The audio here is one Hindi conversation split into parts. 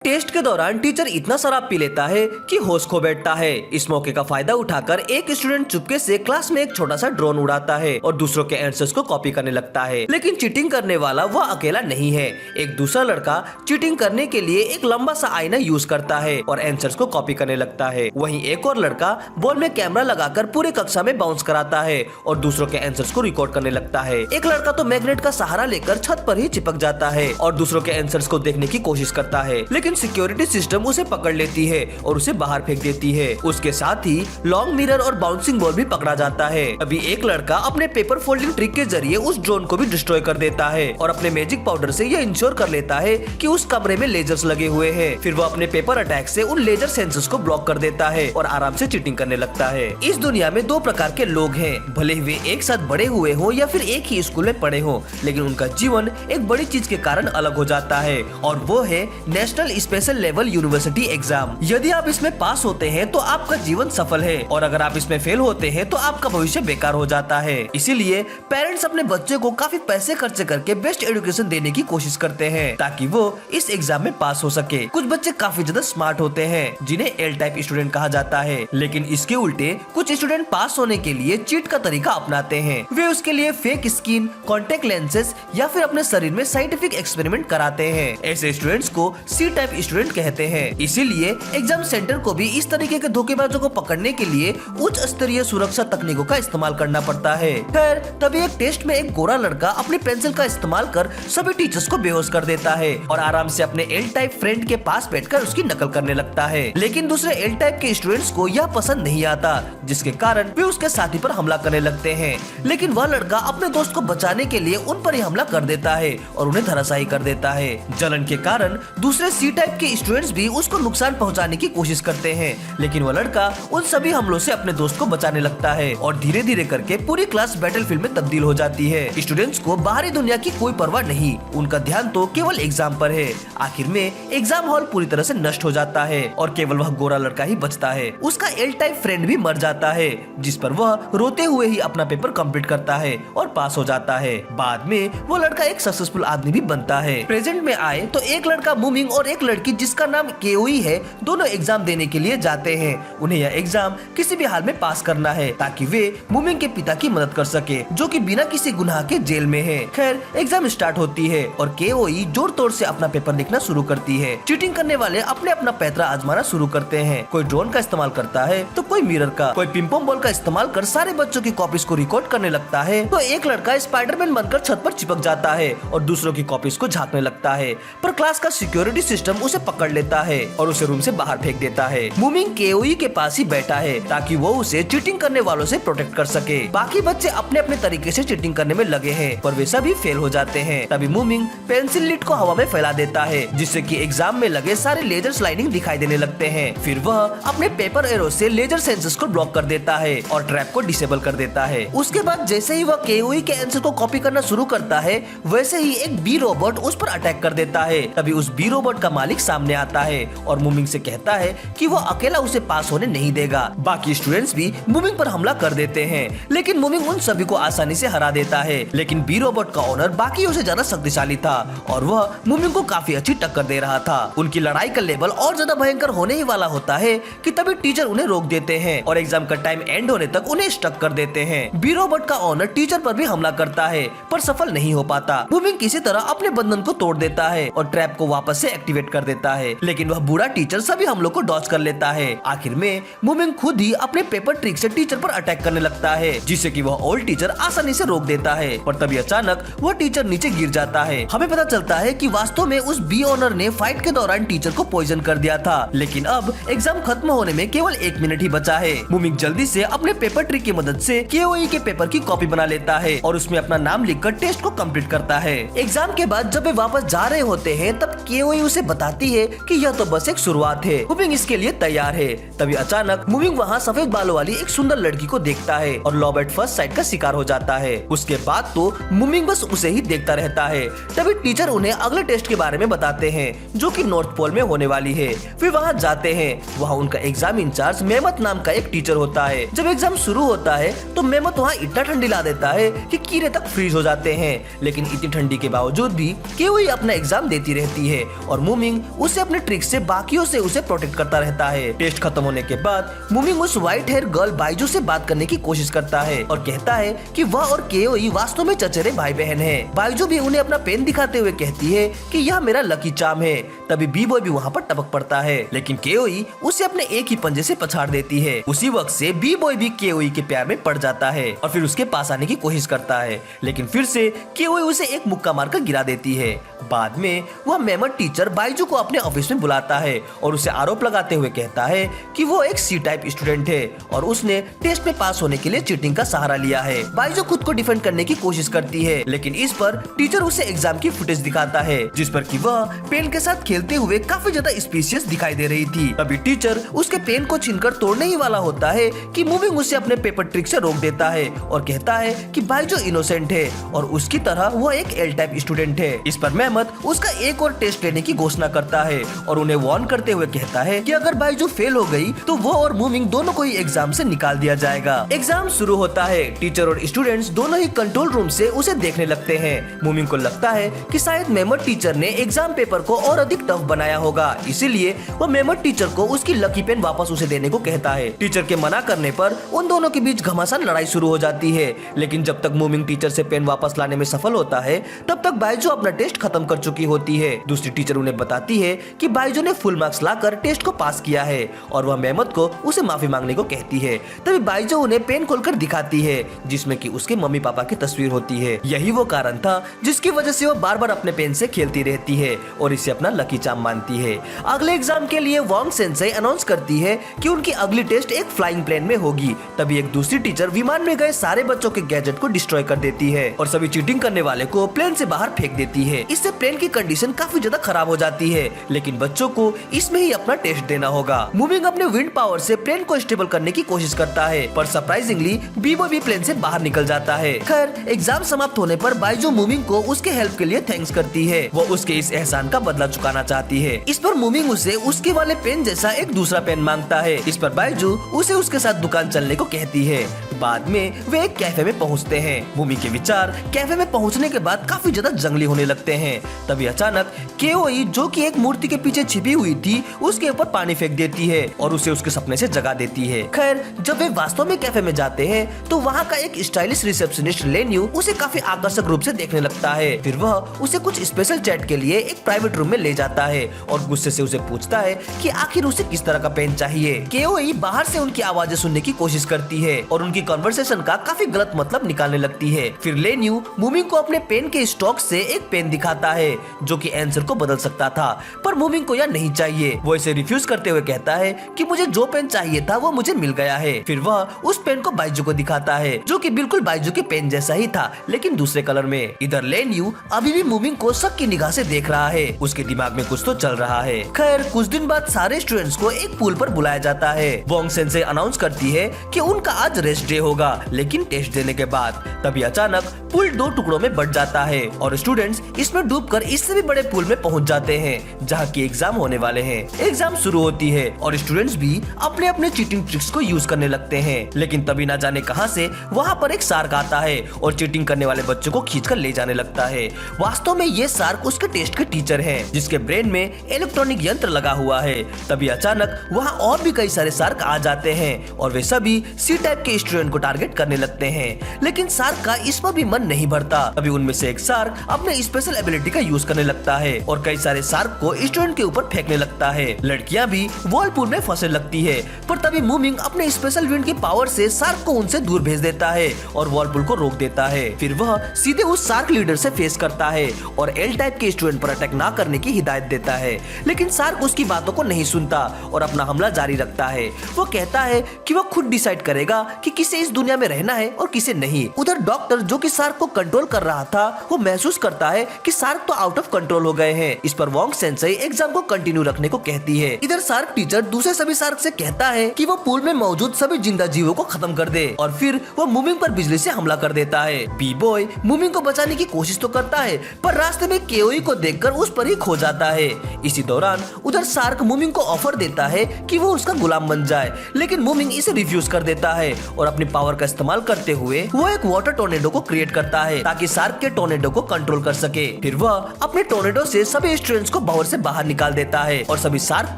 टेस्ट के दौरान टीचर इतना शराब पी लेता है कि होश खो बैठता है। इस मौके का फायदा उठाकर एक स्टूडेंट चुपके से क्लास में एक छोटा सा ड्रोन उड़ाता है और दूसरों के आंसर्स को कॉपी करने लगता है। लेकिन चीटिंग करने वाला वह अकेला नहीं है। एक दूसरा लड़का चीटिंग करने के लिए एक लंबा सा आईना यूज करता है और आंसर्स को कॉपी करने लगता है। वहीं एक और लड़का बॉल में कैमरा लगाकर पूरी कक्षा में बाउंस कराता है और दूसरों के आंसर्स को रिकॉर्ड करने लगता है। एक लड़का तो मैग्नेट का सहारा लेकर छत पर ही चिपक जाता है और दूसरों के आंसर्स को देखने की कोशिश करता है, लेकिन सिक्योरिटी सिस्टम उसे पकड़ लेती है और उसे बाहर फेंक देती है। उसके साथ ही लॉन्ग मिरर और बाउंसिंग बॉल भी पकड़ा जाता है। अभी एक लड़का अपने पेपर फोल्डिंग ट्रिक के जरिए उस ड्रोन को भी डिस्ट्रॉय कर देता है और अपने मैजिक पाउडर से यह इंश्योर कर लेता है कि उस कमरे में लेजर्स लगे हुए हैं। फिर वो अपने पेपर अटैक से उन लेजर सेंसर्स को ब्लॉक कर देता है और आराम से चीटिंग करने लगता है। इस दुनिया में दो प्रकार के लोग हैं, भले ही वे एक साथ बड़े हुए हो या फिर एक ही स्कूल में पढ़े हो, लेकिन उनका जीवन एक बड़ी चीज के कारण अलग हो जाता है और वो है national special level university exam. यदि आप इसमें पास होते हैं तो आपका जीवन सफल है और अगर आप इसमें फेल होते हैं तो आपका भविष्य बेकार हो जाता है। इसीलिए पेरेंट्स अपने बच्चे को काफी पैसे खर्च करके बेस्ट एजुकेशन देने की कोशिश करते हैं ताकि वो इस एग्जाम में पास हो सके। कुछ बच्चे काफी ज्यादा स्मार्ट होते हैं जिन्हें एल टाइप स्टूडेंट कहा जाता है, लेकिन इसके उल्टे कुछ स्टूडेंट पास होने के लिए चीट का तरीका अपनाते हैं। वे उसके लिए फेक स्किन, कॉन्टेक्ट लेंसेज या फिर अपने शरीर में साइंटिफिक एक्सपेरिमेंट कराते हैं। ऐसे स्टूडेंट्स को सी टाइप स्टूडेंट कहते हैं। इसीलिए एग्जाम सेंटर को भी इस तरीके के धोखेबाजों को पकड़ने के लिए उच्च स्तरीय सुरक्षा तकनीकों का इस्तेमाल करना पड़ता है। खैर, तभी एक टेस्ट में एक गोरा लड़का अपनी पेंसिल का इस्तेमाल कर सभी टीचर्स को बेहोश कर देता है और आराम से अपने एल टाइप फ्रेंड के पास बैठकर उसकी नकल करने लगता है। लेकिन दूसरे एल टाइप के स्टूडेंट्स को यह पसंद नहीं आता, जिसके कारण वे उसके साथी पर हमला करने लगते हैं। लेकिन वह लड़का अपने दोस्त को बचाने के लिए उन पर ही हमला कर देता है और उन्हें धराशायी कर देता है। जलन के कारण दूसरे सी टाइप के स्टूडेंट्स भी उसको नुकसान पहुंचाने की कोशिश करते हैं, लेकिन वह लड़का उन सभी हमलों से अपने दोस्त को बचाने लगता है और धीरे धीरे करके पूरी क्लास बैटलफील्ड में तब्दील हो जाती है। स्टूडेंट्स को बाहरी दुनिया की कोई परवाह नहीं, उनका ध्यान तो केवल एग्जाम पर है। आखिर में एग्जाम हॉल पूरी तरह से नष्ट हो जाता है और केवल वह गोरा लड़का ही बचता है। उसका एल टाइप फ्रेंड भी मर जाता है, जिस पर वह रोते हुए ही अपना पेपर कंप्लीट करता है और पास हो जाता है। बाद में वो लड़का एक सक्सेसफुल आदमी भी बनता है। प्रेजेंट में आए तो एक लड़का मूमिंग और एक लड़की जिसका नाम केओई है, दोनों एग्जाम देने के लिए जाते हैं। उन्हें यह एग्जाम किसी भी हाल में पास करना है ताकि वे मूमिंग के पिता की मदद कर सके, जो कि बिना किसी गुनाह के जेल में है। खैर, एग्जाम स्टार्ट होती है और केओई जोर तोड़ से अपना पेपर लिखना शुरू करती है। चीटिंग करने वाले अपने अपना पैतरा आजमाना शुरू करते हैं। कोई ड्रोन का इस्तेमाल करता है तो कोई मिरर का, कोई पिंपोम बॉल का इस्तेमाल कर सारे बच्चों की कॉपीज को रिकॉर्ड करने लगता है। तो एक लड़का स्पाइडरमैन बनकर छत पर चिपक जाता है और दूसरों की कॉपीज को झांकने लगता है, पर क्लास का सिक्योरिटी सिस्टम उसे पकड़ लेता है और उसे रूम से बाहर फेंक देता है। मूमिंग केओई के पास ही बैठा है ताकि वो उसे चीटिंग करने वालों से प्रोटेक्ट कर सके। बाकी बच्चे अपने अपने तरीके से चीटिंग करने में लगे हैं, पर वे सभी फेल हो जाते हैं। तभी मूमिंग पेंसिल लिड को हवा में फैला देता है, जिससे कि एग्जाम में लगे सारे लेजर्स लाइनिंग दिखाई देने लगते हैं। फिर वह अपने पेपर एरो से लेजर सेंसर्स को ब्लॉक कर देता है और ट्रैप को डिसेबल कर देता है। उसके बाद जैसे ही वह केओई के आंसर को कॉपी करना शुरू करता है, वैसे ही एक बी रोबोट उस पर अटैक कर देता है। तभी उस बी रोबोट का मालिक सामने आता है और मूमिंग से कहता है कि वो अकेला उसे पास होने नहीं देगा। बाकी स्टूडेंट्स भी मूमिंग पर हमला कर देते हैं, लेकिन मूमिंग उन सभी को आसानी से हरा देता है। लेकिन बी रोबोट का ओनर बाकियों से ज्यादा शक्तिशाली था और वह मूमिंग को काफी अच्छी टक्कर दे रहा था। उनकी लड़ाई का लेवल और ज्यादा भयंकर होने ही वाला होता है कि तभी टीचर उन्हें रोक देते हैं और एग्जाम का टाइम एंड होने तक उन्हें स्टक कर देते हैं। बी रोबोट का ओनर टीचर पर भी हमला करता है, पर सफल नहीं हो पाता। मूमिंग किसी तरह अपने बंधन को तोड़ देता है और ट्रैप को वापस से एक्टिवेट कर देता है, लेकिन वह बूढ़ा टीचर सभी हमलों को डॉज कर लेता है। आखिर में मूमिंग खुद ही अपने पेपर ट्रिक से टीचर पर अटैक करने लगता है, जिससे कि वह ओल्ड टीचर आसानी से रोक देता है। और तभी अचानक वह टीचर नीचे गिर जाता है। हमें पता चलता है कि वास्तव में उस बी ओनर ने फाइट के दौरान टीचर को पॉइजन कर दिया था, लेकिन अब एग्जाम खत्म होने में केवल 1 मिनट ही बचा है। मूमिंग जल्दी से अपने पेपर ट्रिक की मदद से केओई के पेपर की कॉपी बना लेता है और उसमें अपना नाम लिखकर टेस्ट को कंप्लीट करता है। एग्जाम के बाद जब वे वापस जा रहे होते हैं, तब केओई उसे बताती है कि यह तो बस एक शुरुआत है, मूमिंग इसके लिए तैयार है। तभी अचानक मूमिंग वहाँ सफेद बालों वाली एक सुंदर लड़की को देखता है और लव एट फर्स्ट साइट का शिकार हो जाता है। उसके बाद तो मूमिंग बस उसे ही देखता रहता है। तभी टीचर उन्हें अगले टेस्ट के बारे में बताते हैं, जो कि नॉर्थ पोल में होने वाली है। वे वहाँ जाते हैं। वहाँ उनका एग्जाम इंचार्ज मेमत नाम का एक टीचर होता है। जब एग्जाम शुरू होता है तो मेमत वहाँ इतना ठंडी ला देता है कि कीड़े तक फ्रीज हो जाते हैं, लेकिन इतनी ठंडी के बावजूद भी केओई अपना एग्जाम देती रहती है और मूमिंग मूमिंग उसे अपने ट्रिक से बाकियों से उसे प्रोटेक्ट करता रहता है। टेस्ट खत्म होने के बाद मूमिंग उस व्हाइट हेयर गर्ल बाइजू से बात करने की कोशिश करता है और कहता है कि वह और केओई वास्तव में चचेरे भाई बहन हैं। बाइजू भी उन्हें अपना पेन दिखाते हुए कहती है कि यह मेरा लकी चार्म है। तभी बी बॉय भी वहाँ पर टपक पड़ता है, लेकिन केओई उसे अपने एक ही पंजे से पछाड़ देती है। उसी वक्त से बी बॉय भी केओई के प्यार में पड़ जाता है और फिर उसके पास आने की कोशिश करता है, लेकिन फिर से केओई उसे एक मुक्का मारकर गिरा देती है। बाद में वह मेमट टीचर बाइजू को अपने ऑफिस में बुलाता है और उसे आरोप लगाते हुए कहता है कि वो एक सी टाइप स्टूडेंट है और उसने टेस्ट में पास होने के लिए चीटिंग का सहारा लिया है। बाइजू खुद को डिफेंड करने की कोशिश करती है, लेकिन इस पर टीचर उसे एग्जाम की फुटेज दिखाता है जिस पर कि वह पेन के साथ खेलते हुए काफी ज्यादा स्पीशियस दिखाई दे रही थी। तभी टीचर उसके पेन को छीनकर तोड़ने ही वाला होता है कि मूविंग उसे अपने पेपर ट्रिक से रोक देता है और कहता है कि बाइजू इनोसेंट है और उसकी तरह वो एक एल टाइप स्टूडेंट है। इस पर मेहमत उसका एक और टेस्ट लेने की घोषणा करता है और उन्हें वार्न करते हुए कहता है कि अगर बाइजू फेल हो गई तो वो और मूविंग दोनों को ही एग्जाम से निकाल दिया जाएगा। एग्जाम शुरू होता है। टीचर और स्टूडेंट्स दोनों ही कंट्रोल रूम से उसे देखने लगते हैं। मूविंग को लगता है कि शायद मेहमत टीचर ने एग्जाम पेपर को और अधिक टफ बनाया होगा, इसीलिए वो मेहमत टीचर को उसकी लकी पेन वापस उसे देने को कहता है। टीचर के मना करने पर उन दोनों के बीच घमासान लड़ाई शुरू हो जाती है, लेकिन जब तक मूविंग टीचर से पेन वापस लाने में सफल होता है तब तक बाइजू अपना टेस्ट खत्म कर चुकी होती है। दूसरी टीचर उन्हें बताती है कि बाइजू ने फुल मार्क्स लाकर टेस्ट को पास किया है और वह मेहमत को उसे माफी मांगने को कहती है। तभी बाइजू उन्हें पेन खोलकर दिखाती है जिसमें कि उसके मम्मी पापा की तस्वीर होती है। यही वो कारण था जिसकी वजह से वो बार बार अपने पेन से खेलती रहती है और इसे अपना लकी चार्म मानती है। अगले एग्जाम के लिए वांग सेंसेई अनाउंस करती है कि उनकी अगली टेस्ट एक फ्लाइंग प्लेन में होगी। तभी एक दूसरी टीचर विमान में गए सारे बच्चों के गैजेट को डिस्ट्रॉय कर देती है और सभी चीटिंग करने वाले को प्लेन से बाहर फेंक देती है। इससे प्लेन की कंडीशन काफी ज्यादा खराब हो जाती है, लेकिन बच्चों को इसमें ही अपना टेस्ट देना होगा। मूविंग अपने विंड पावर से प्लेन को स्टेबल करने की कोशिश करता है, पर सरप्राइजिंगली बीबो भी प्लेन से बाहर निकल जाता है। खैर एग्जाम समाप्त होने पर बाइजू मूविंग को उसके हेल्प के लिए थैंक्स करती है। वो उसके इस एहसान का बदला चुकाना चाहती है। इस पर मूविंग उसे उसके वाले पेन जैसा एक दूसरा पेन मांगता है। इस पर बाइजू उसे उसके साथ दुकान चलने को कहती है। बाद में वे एक कैफे में पहुंचते हैं। मूवी के विचार कैफे में पहुंचने के बाद काफी ज्यादा जंगली होने लगते हैं। तभी अचानक केओई जो कि एक मूर्ति के पीछे छिपी हुई थी उसके ऊपर पानी फेंक देती है और उसे उसके सपने से जगा देती है। खैर जब वे वास्तव में कैफे में जाते हैं तो वहाँ का एक स्टाइलिश रिसेप्शनिस्ट लेन्यू उसे काफी आकर्षक रूप से देखने लगता है। फिर वह उसे कुछ स्पेशल चैट के लिए एक प्राइवेट रूम में ले जाता है और गुस्से से उसे पूछता है कि आखिर उसे किस तरह का पेन चाहिए। केओई बाहर से उनकी आवाजें सुनने की कोशिश करती है और उनकी कन्वर्सेशन का काफी गलत मतलब निकालने लगती है। फिर लेन्यू मूविंग को अपने पेन के स्टॉक से एक पेन दिखाता है जो कि आंसर को बदल सकता था, पर मूविंग को यह नहीं चाहिए। वो इसे रिफ्यूज करते हुए कहता है कि मुझे जो पेन चाहिए था वो मुझे मिल गया है। फिर वह उस पेन को बाइजू को दिखाता है जो कि बिल्कुल बाइजू के पेन जैसा ही था लेकिन दूसरे कलर में। इधर लेन्यू अभी भी मूविंग को शक की निगाह से देख रहा है। उसके दिमाग में कुछ तो चल रहा है। खैर कुछ दिन बाद सारे स्टूडेंट्स को एक पूल पर बुलाया जाता है। वांग सेंसेई अनाउंस करती है कि उनका आज रेस्ट डे होगा, लेकिन टेस्ट देने के बाद। तभी अचानक पूल 2 टुकड़ों में बट जाता है और स्टूडेंट्स इसमें डूबकर इससे भी बड़े पूल में पहुंच जाते हैं जहां की एग्जाम होने वाले हैं। एग्जाम शुरू होती है और स्टूडेंट्स भी अपने अपने चीटिंग ट्रिक्स को यूज करने लगते हैं, लेकिन तभी ना जाने कहां से वहां पर एक शार्क आता है और चीटिंग करने वाले बच्चों को खींचकर ले जाने लगता है। वास्तव में ये शार्क उसके टेस्ट के टीचर हैं जिसके ब्रेन में इलेक्ट्रॉनिक यंत्र लगा हुआ है। तभी अचानक वहाँ और भी कई सारे शार्क आ जाते हैं और वे सभी सी टाइप के स्टूडेंट को टारगेट करने लगते हैं, लेकिन शार्क का इस पर भी मन नहीं भरता। तभी उनमें से एक शार्क अपने स्पेशल एबिलिटी का यूज करने लगता है और कई सारे शार्क को स्टूडेंट के ऊपर फेंकने लगता है। लड़कियां भी वॉलपूल में फंसने लगती है, पर तभी मूविंग अपने स्पेशल विंड की पावर से शार्क को उनसे दूर भेज देता है और वॉलपूल को रोक देता है। फिर वह सीधे उस शार्क लीडर से फेस करता है और एल टाइप के स्टूडेंट पर अटैक ना करने की हिदायत देता है, लेकिन शार्क उसकी बातों को नहीं सुनता और अपना हमला जारी रखता है। वो कहता है कि वो खुद डिसाइड करेगा कि किसे इस दुनिया में रहना है और किसे नहीं। उधर डॉक्टर जो कि शार्क को कंट्रोल कर रहा था वो महसूस करता है कि शार्क तो आउट ऑफ कंट्रोल हो गए हैं। इस पर वांग सेंसेई एग्जाम को कंटिन्यू रखने को कहती है। इधर शार्क टीचर दूसरे सभी शार्क से कहता है कि वो पूल में मौजूद सभी जिंदा जीवों को खत्म कर दे और फिर वो मूविंग पर बिजली से हमला कर देता है। बी बॉय मूविंग को बचाने की कोशिश तो करता है, पर रास्ते में केओई को देखकर उस पर ही खो जाता है। इसी दौरान उधर शार्क मूविंग को ऑफर देता है कि वो उसका गुलाम बन जाए, लेकिन मूविंग इसे रिफ्यूज कर देता है और अपनी पावर का इस्तेमाल करते हुए वो एक वाटर टोर्नेडो को क्रिएट करता है ताकि शार्क के टोर्नेडो को कंट्रोल कर सके। फिर वह अपने टोर्नेडो से सभी स्टूडेंट्स को भंवर से बाहर निकाल देता है और सभी शार्क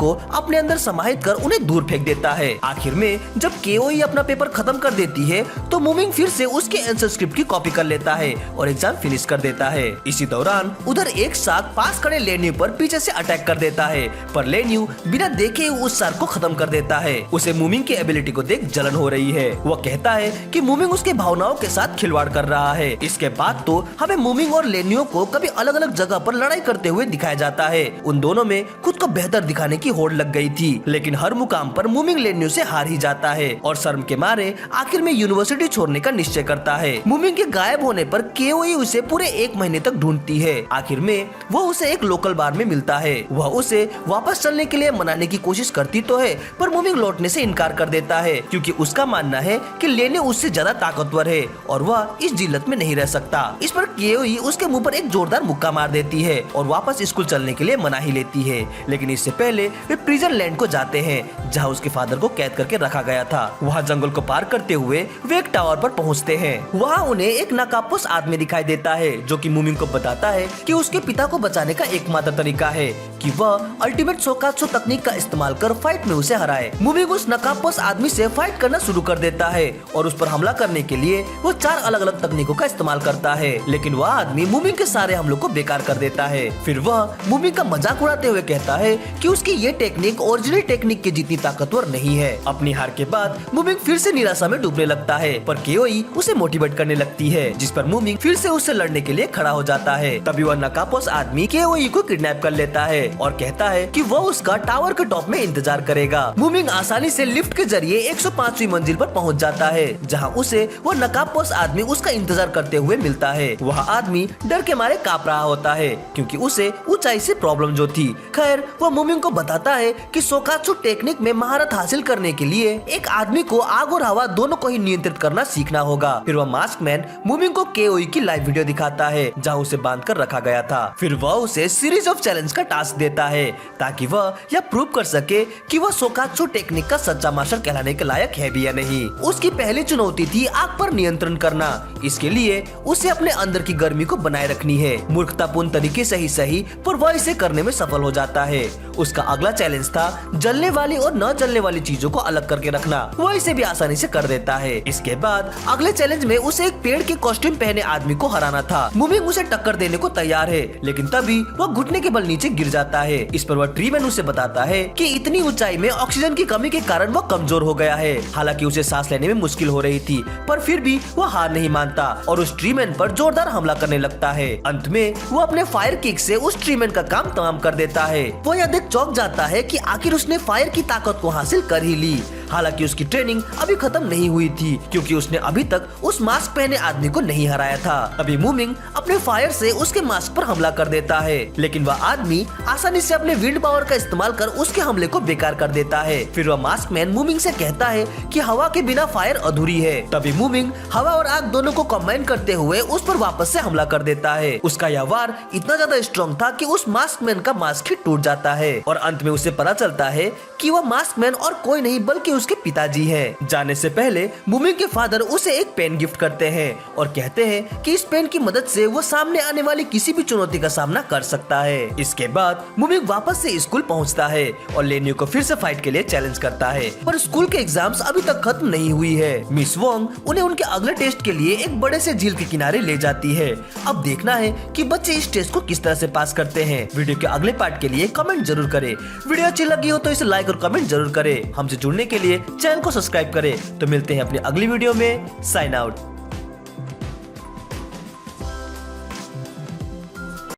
को अपने अंदर समाहित कर उन्हें दूर फेंक देता है। आखिर में जब केओई अपना पेपर खत्म कर देती है तो मूमिंग फिर से उसके आंसर स्क्रिप्ट की कॉपी कर लेता है और एग्जाम फिनिश कर देता है। इसी दौरान उधर एक शार्क पास खड़े लेन्यू पर पीछे से अटैक कर देता है, पर लेन्यू बिना देखे उस शार्क को खत्म कर देता है। उसे मूमिंग की एबिलिटी को देख जलन हो रही है। वह कहता है कि मूमिंग उसके भावनाओं के साथ खिलवाड़ कर रहा है। इसके बाद तो हमें मूमिंग और लेन्यू को कभी अलग अलग जगह पर लड़ाई करते हुए दिखाया जाता है। उन दोनों में खुद को बेहतर दिखाने की होड़ लग गई थी, लेकिन हर मुकाम पर मूमिंग लेन्यू से हार ही जाता है और शर्म के मारे आखिर में यूनिवर्सिटी छोड़ने का निश्चय करता है। मूमिंग के गायब होने पर केओई उसे पूरे 1 महीने तक ढूंढती है। आखिर में वो उसे एक लोकल बार में मिलता है। वह उसे वापस चलने के लिए मनाने की कोशिश करती तो है, पर मूमिंग लौटने से इनकार कर देता है क्योंकि उसका मानना है कि लेन्यू उससे ज्यादा ताकतवर है और वह इस जिल्लत में नहीं रह सकता। इस पर केओई उसके मुंह पर एक जोरदार मुक्का मार देती है और वापस स्कूल चलने के लिए मना ही लेती है। लेकिन इससे पहले वे प्रिजन लैंड को जाते हैं जहां उसके फादर को कैद करके रखा गया था। वहां जंगल को पार करते हुए वे एक टावर पर पहुंचते हैं। वहां उन्हें एक नकाबपोश आदमी दिखाई देता है जो कि मूमिंग को बताता है कि उसके पिता को बचाने का एकमात्र तरीका है कि वह अल्टीमेट सोकात्सु तकनीक का इस्तेमाल कर फाइट में उसे हराए। मूमिंग उस नकाबपोश आदमी से फाइट करना शुरू कर देता है और उस पर हमला करने के लिए वो 4 अलग अलग तकनीकों का इस्तेमाल करता है, लेकिन वह आदमी मूमिंग के सारे हमलों को बेकार कर देता है। फिर वह मूमिंग का मजाक उड़ाते हुए कहता है कि उसकी ये टेक्निक ओरिजिनल टेक्निक के जितनी ताकतवर नहीं है। अपनी हार के बाद मूमिंग फिर से निराशा में डूबने लगता है, पर केओई उसे मोटिवेट करने लगती है, जिस पर मूमिंग फिर से उससे लड़ने के लिए खड़ा हो जाता है। तभी वह नकाबपोश आदमी केओई को किडनैप कर लेता है और कहता है कि वह उसका टावर के टॉप में इंतजार करेगा। मूमिंग आसानी से लिफ्ट के जरिए 105वीं मंजिल पर पहुंच जाता है जहां उसे वो नकाबपोश आदमी उसका इंतजार करते हुए मिलता है। वह आदमी डर के मारे कांप रहा होता है क्योंकि उसे ऊंचाई से प्रॉब्लम जो थी। खैर वह मूमिंग को बताता है कि सोकात्सु टेक्निक में महारत हासिल करने के लिए एक आदमी को आग और हवा दोनों को ही नियंत्रित करना सीखना होगा। फिर वह मास्क मैन मूमिंग को केओई की लाइव वीडियो दिखाता है जहां उसे बांध कर रखा गया था। फिर वह उसे सीरीज ऑफ चैलेंज का टास्क देता है ताकि वह यह प्रूव कर सके कि वह सोकात्सु टेक्निक का सच्चा मास्टर कहलाने के लायक है भी या नहीं। उसकी पहली चुनौती थी आग पर नियंत्रण करना। इसके लिए उसे अपने अंदर की गर्मी को बनाए रखनी है। मूर्खतापूर्ण तरीके से ही सही, पर वह इसे करने में सफल हो जाता है। उसका अगला चैलेंज था जलने वाली और न जलने वाली चीजों को अलग करके रखना। वह इसे भी आसानी से कर देता है। इसके बाद अगले चैलेंज में उसे एक पेड़ के कॉस्ट्यूम पहने आदमी को हराना था। मूमिंग उसे टक्कर देने को तैयार है, लेकिन तभी वह घुटने के बल नीचे गिर जाता है। इस पर वह ट्री मैन उसे बताता है कि इतनी ऊंचाई में ऑक्सीजन की कमी के कारण वह कमजोर हो गया है। हालांकि उसे सांस लेने में मुश्किल हो रही थी, पर फिर भी वह हार नहीं मानता और उस ट्री मैन पर जोरदार हमला करने लगता है। अंत में वो अपने फायर किक से उस ट्री मैन का काम तमाम कर देता है। वो यह देख चौंक जाता है कि आखिर उसने फायर की ताकत को हासिल कर ही ली। हालांकि उसकी ट्रेनिंग अभी खत्म नहीं हुई थी क्योंकि उसने अभी तक उस मास्क पहने आदमी को नहीं हराया था। अभी मूमिंग अपने फायर से उसके मास्क पर हमला कर देता है, लेकिन वह आदमी आसानी से अपने विंड पावर का इस्तेमाल कर उसके हमले को बेकार कर देता है। फिर वह मास्क मैन मूमिंग से कहता है कि हवा के बिना फायर अधूरी है। तभी मूमिंग हवा और आग दोनों को कंबाइन करते हुए उस पर वापस से हमला कर देता है। उसका यह वार इतना ज्यादा स्ट्रॉन्ग था कि उस मास्क मैन का मास्क ही टूट जाता है और अंत में उसे पता चलता है कि वह मास्क मैन और कोई नहीं बल्कि उसके पिताजी हैं। जाने से पहले मूमिंग के फादर उसे एक पेन गिफ्ट करते हैं और कहते हैं कि इस पेन की मदद से वो सामने आने वाली किसी भी चुनौती का सामना कर सकता है। इसके बाद मूमिंग वापस से स्कूल पहुंचता है और लेन्यू को फिर से फाइट के लिए चैलेंज करता है, पर स्कूल के एग्जाम्स अभी तक खत्म नहीं हुई है। मिस वोंग उन्हें उनके अगले टेस्ट के लिए एक बड़े से झील के किनारे ले जाती है। अब देखना है कि बच्चे इस टेस्ट को किस तरह से पास करते हैं। वीडियो के अगले पार्ट के लिए कमेंट जरूर करें। वीडियो अच्छी लगी हो तो इसे लाइक और कमेंट जरूर करें। हमसे जुड़ने के लिए चैनल को सब्सक्राइब करें। तो मिलते हैं अपनी अगली वीडियो में। Sign out.